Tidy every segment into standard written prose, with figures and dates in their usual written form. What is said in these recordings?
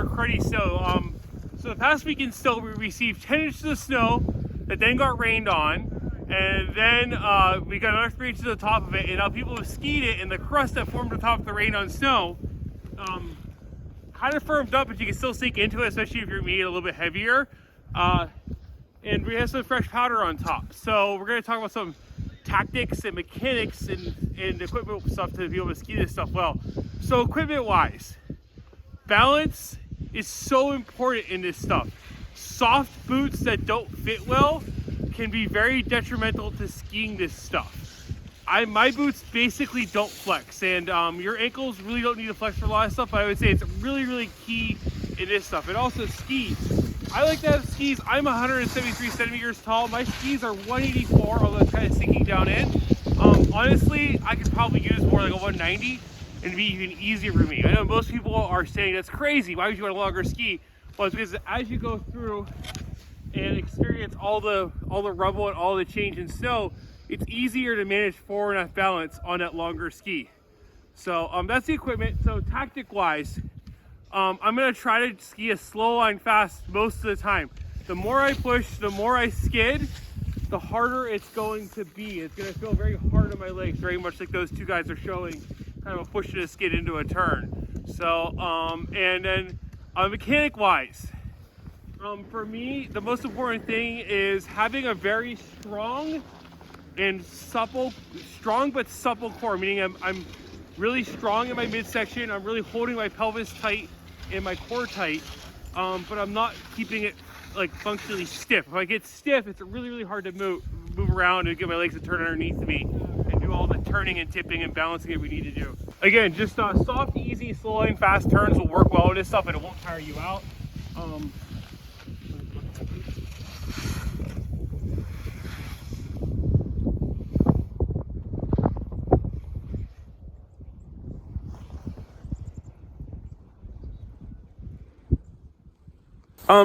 our cruddy snow. So the past weekend still we received 10 inches of snow that then got rained on, and then we got another 3 inches on top of it, and now people have skied it, and the crust that formed on top of the rain on snow kind of firmed up, but you can still sink into it, especially if you're meat a little bit heavier. And we have some fresh powder on top. So we're going to talk about some tactics and mechanics and equipment stuff to be able to ski this stuff well. So equipment wise, balance is so important in this stuff. Soft boots that don't fit well can be very detrimental to skiing this stuff. My boots basically don't flex, and your ankles really don't need to flex for a lot of stuff, but I would say it's really, really key in this stuff. And also skis. I like to have skis. I'm 173 centimeters tall. My skis are 184, although it's kind of sinking down in. Honestly, I could probably use more like a 190 and be even easier for me. I know most people are saying that's crazy. Why would you want a longer ski? Well, it's because as you go through and experience all the rubble and all the change in snow, it's easier to manage forward and aft balance on that longer ski. So that's the equipment. So tactic wise, I'm gonna try to ski a slow line fast most of the time. The more I push, the more I skid, the harder it's going to be. It's gonna feel very hard on my legs, very much like those two guys are showing, kind of pushing a skid into a turn. So, and then mechanic wise, for me, the most important thing is having a very strong and supple, strong but supple core, meaning I'm really strong in my midsection. I'm really holding my pelvis tight and my core tight, but I'm not keeping it like functionally stiff. If I get stiff, it's really, really hard to move around and get my legs to turn underneath me and do all the turning and tipping and balancing that we need to do. Again, just soft, easy, slow line, fast turns will work well with this stuff, and it won't tire you out.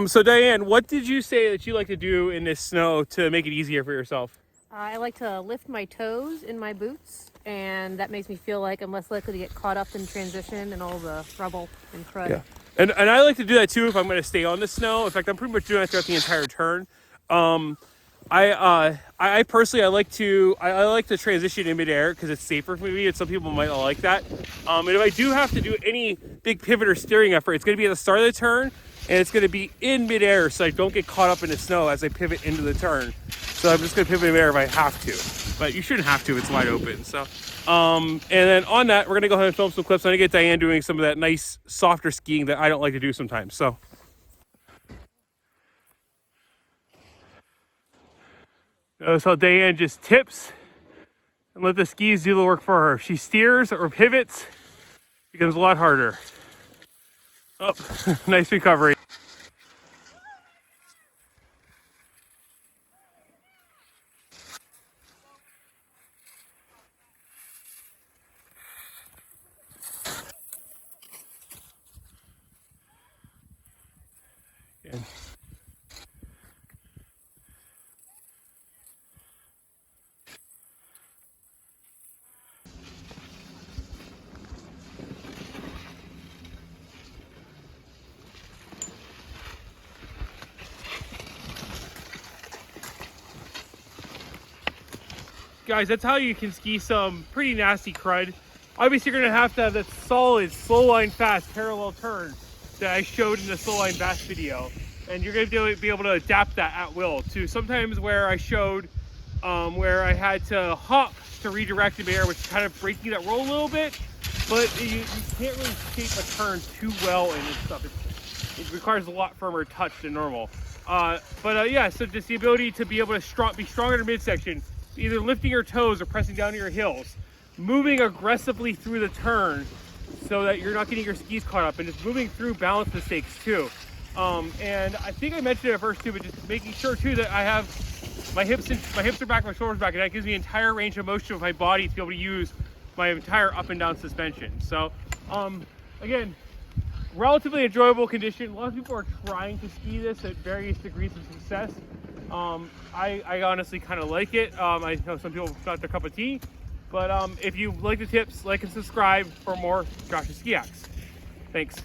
So Diane, what did you say that you like to do in this snow to make it easier for yourself? I like to lift my toes in my boots, and that makes me feel like I'm less likely to get caught up in transition and all the rubble and crud. Yeah, and I like to do that too if I'm going to stay on the snow. In fact, I'm pretty much doing that throughout the entire turn. I personally I like to transition in midair because it's safer for me, and some people might not like that. And if I do have to do any big pivot or steering effort, it's going to be at the start of the turn, and it's going to be in midair so I don't get caught up in the snow as I pivot into the turn. So I'm just going to pivot in midair if I have to, but you shouldn't have to. It's wide open. So, and then on that, we're going to go ahead and film some clips. I'm going to get Diane doing some of that nice, softer skiing that I don't like to do sometimes. So. Notice how Diane just tips and let the skis do the work for her. If she steers or pivots, it becomes a lot harder. Oh, nice recovery. And guys, that's how you can ski some pretty nasty crud. Obviously, you're gonna have that solid, slow line fast parallel turn that I showed in the slow line fast video. And you're gonna be able to adapt that at will to sometimes where I showed where I had to hop to redirect the air, which is kind of breaking that roll a little bit, but you can't really shape a turn too well in this stuff. It requires a lot firmer touch than normal. Yeah, so just the ability to be able to be stronger in the midsection, either lifting your toes or pressing down to your heels, moving aggressively through the turn so that you're not getting your skis caught up, and just moving through balance mistakes too. And I think I mentioned it at first too, but just making sure too that I have my hips are back, my shoulders back, and that gives me entire range of motion of my body to be able to use my entire up and down suspension. So again, relatively enjoyable condition. A lot of people are trying to ski this at various degrees of success. I honestly kind of like it. I know some people, it's not their cup of tea, but if you like the tips, like and subscribe for more Josh's Ski Hacks. Thanks.